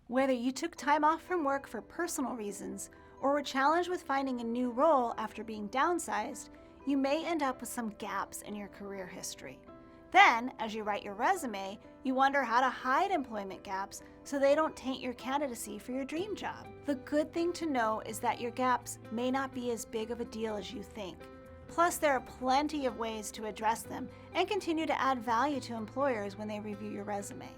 Whether you took time off from work for personal reasons or were challenged with finding a new role after being downsized, you may end up with some gaps in your career history. Then, as you write your resume, you wonder how to hide employment gaps so they don't taint your candidacy for your dream job. The good thing to know is that your gaps may not be as big of a deal as you think. Plus, there are plenty of ways to address them and continue to add value to employers when they review your resume.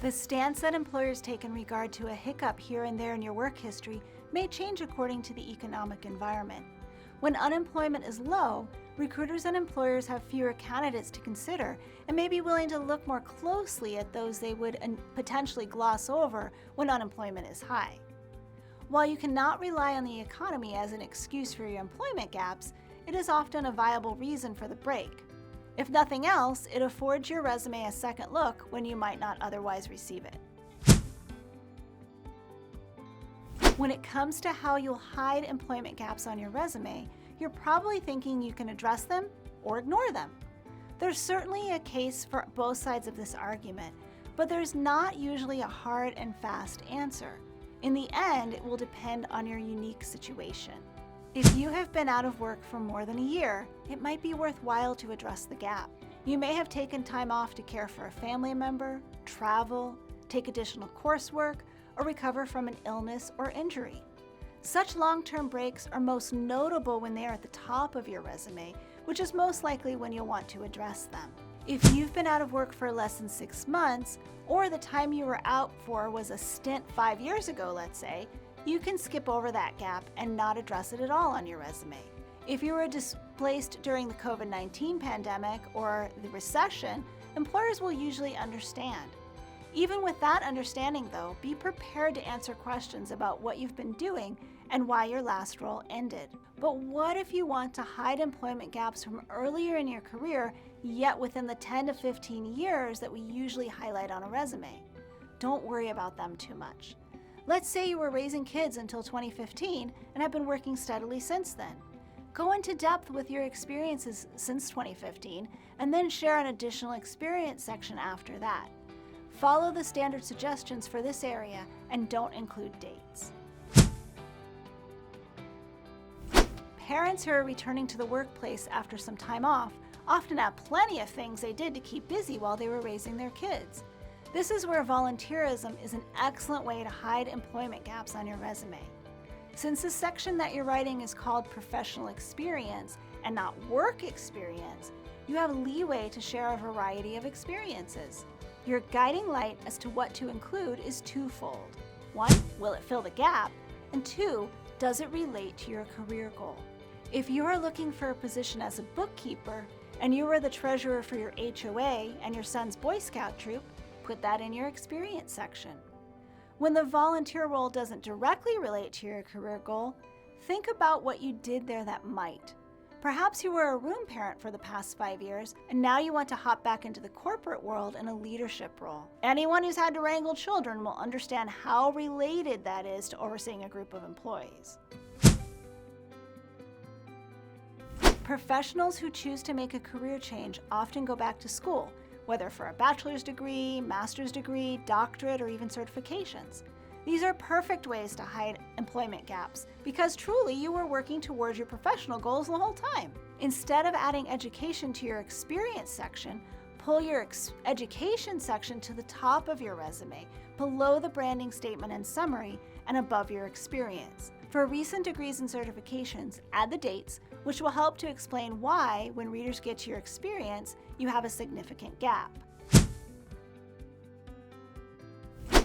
The stance that employers take in regard to a hiccup here and there in your work history may change according to the economic environment. When unemployment is low, recruiters and employers have fewer candidates to consider and may be willing to look more closely at those they would potentially gloss over when unemployment is high. While you cannot rely on the economy as an excuse for your employment gaps, it is often a viable reason for the break. If nothing else, it affords your resume a second look when you might not otherwise receive it. When it comes to how you'll hide employment gaps on your resume, you're probably thinking you can address them or ignore them. There's certainly a case for both sides of this argument, but there's not usually a hard and fast answer. In the end, it will depend on your unique situation. If you have been out of work for more than a year, it might be worthwhile to address the gap. You may have taken time off to care for a family member, travel, take additional coursework, or recover from an illness or injury. Such long-term breaks are most notable when they are at the top of your resume, which is most likely when you'll want to address them. If you've been out of work for less than 6 months, or the time you were out for was a stint 5 years ago, let's say, you can skip over that gap and not address it at all on your resume. If you were displaced during the COVID-19 pandemic or the recession, employers will usually understand. Even with that understanding, though, be prepared to answer questions about what you've been doing and why your last role ended. But what if you want to hide employment gaps from earlier in your career, yet within the 10 to 15 years that we usually highlight on a resume? Don't worry about them too much. Let's say you were raising kids until 2015 and have been working steadily since then. Go into depth with your experiences since 2015 and then share an additional experience section after that. Follow the standard suggestions for this area and don't include dates. Parents who are returning to the workplace after some time off often have plenty of things they did to keep busy while they were raising their kids. This is where volunteerism is an excellent way to hide employment gaps on your resume. Since the section that you're writing is called professional experience and not work experience, you have leeway to share a variety of experiences. Your guiding light as to what to include is twofold. 1, will it fill the gap? And 2, does it relate to your career goal? If you are looking for a position as a bookkeeper and you were the treasurer for your HOA and your son's Boy Scout troop, put that in your experience section. When the volunteer role doesn't directly relate to your career goal, think about what you did there that might. Perhaps you were a room parent for the past 5 years, and now you want to hop back into the corporate world in a leadership role. Anyone who's had to wrangle children will understand how related that is to overseeing a group of employees. Professionals who choose to make a career change often go back to school, whether for a bachelor's degree, master's degree, doctorate, or even certifications. These are perfect ways to hide employment gaps because truly you were working towards your professional goals the whole time. Instead of adding education to your experience section, pull your education section to the top of your resume, below the branding statement and summary, and above your experience. For recent degrees and certifications, add the dates, which will help to explain why, when readers get to your experience, you have a significant gap.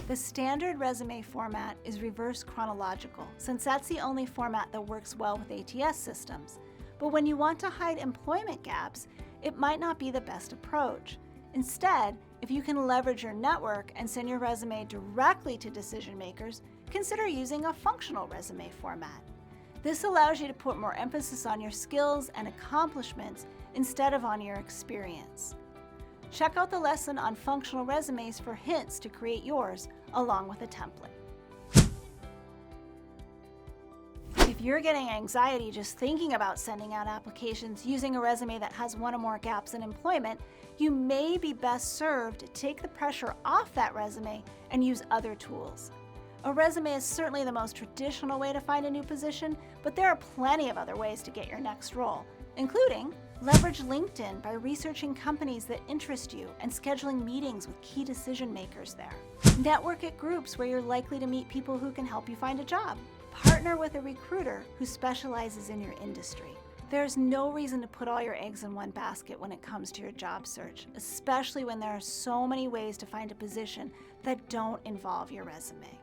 The standard resume format is reverse chronological, since that's the only format that works well with ATS systems. But when you want to hide employment gaps, it might not be the best approach. Instead, if you can leverage your network and send your resume directly to decision makers, consider using a functional resume format. This allows you to put more emphasis on your skills and accomplishments instead of on your experience. Check out the lesson on functional resumes for hints to create yours, along with a template. If you're getting anxiety just thinking about sending out applications using a resume that has one or more gaps in employment, you may be best served to take the pressure off that resume and use other tools. A resume is certainly the most traditional way to find a new position, but there are plenty of other ways to get your next role, including leverage LinkedIn by researching companies that interest you and scheduling meetings with key decision makers there. Network at groups where you're likely to meet people who can help you find a job. Partner with a recruiter who specializes in your industry. There's no reason to put all your eggs in one basket when it comes to your job search, especially when there are so many ways to find a position that don't involve your resume.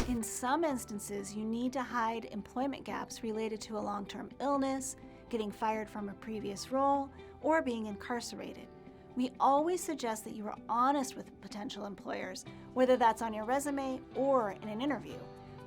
In some instances, you need to hide employment gaps related to a long-term illness, getting fired from a previous role, or being incarcerated. We always suggest that you are honest with potential employers, whether that's on your resume or in an interview,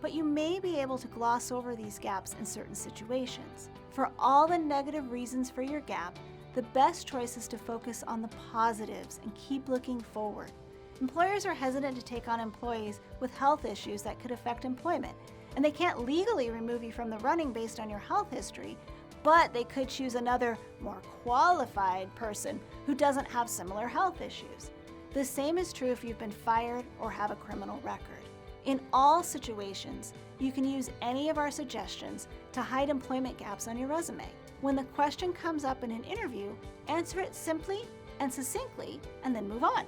but you may be able to gloss over these gaps in certain situations. For all the negative reasons for your gap, the best choice is to focus on the positives and keep looking forward. Employers are hesitant to take on employees with health issues that could affect employment, and they can't legally remove you from the running based on your health history, but they could choose another, more qualified person who doesn't have similar health issues. The same is true if you've been fired or have a criminal record. In all situations, you can use any of our suggestions to hide employment gaps on your resume. When the question comes up in an interview, answer it simply and succinctly, and then move on.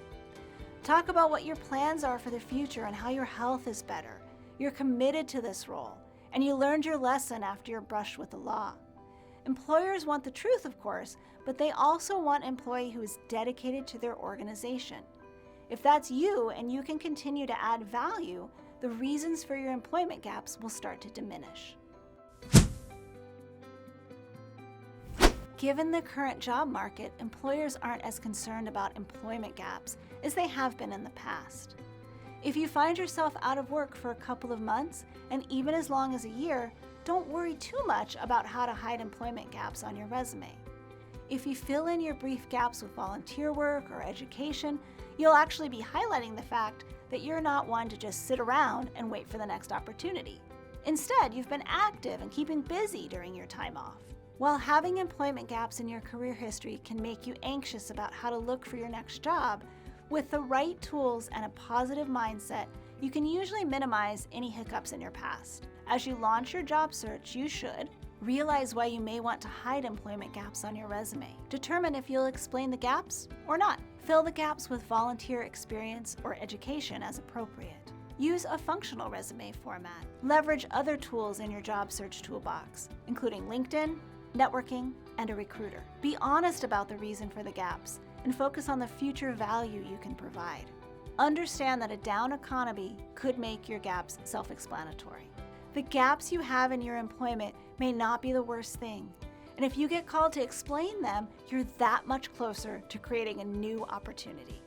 Talk about what your plans are for the future and how your health is better. You're committed to this role, and you learned your lesson after your brush with the law. Employers want the truth, of course, but they also want an employee who is dedicated to their organization. If that's you and you can continue to add value, the reasons for your employment gaps will start to diminish. Given the current job market, employers aren't as concerned about employment gaps as they have been in the past. If you find yourself out of work for a couple of months, and even as long as a year, don't worry too much about how to hide employment gaps on your resume. If you fill in your brief gaps with volunteer work or education, you'll actually be highlighting the fact that you're not one to just sit around and wait for the next opportunity. Instead, you've been active and keeping busy during your time off. While having employment gaps in your career history can make you anxious about how to look for your next job, with the right tools and a positive mindset, you can usually minimize any hiccups in your past. As you launch your job search, you should realize why you may want to hide employment gaps on your resume. Determine if you'll explain the gaps or not. Fill the gaps with volunteer experience or education as appropriate. Use a functional resume format. Leverage other tools in your job search toolbox, including LinkedIn, networking, and a recruiter. Be honest about the reason for the gaps and focus on the future value you can provide. Understand that a down economy could make your gaps self-explanatory. The gaps you have in your employment may not be the worst thing, and if you get called to explain them, you're that much closer to creating a new opportunity.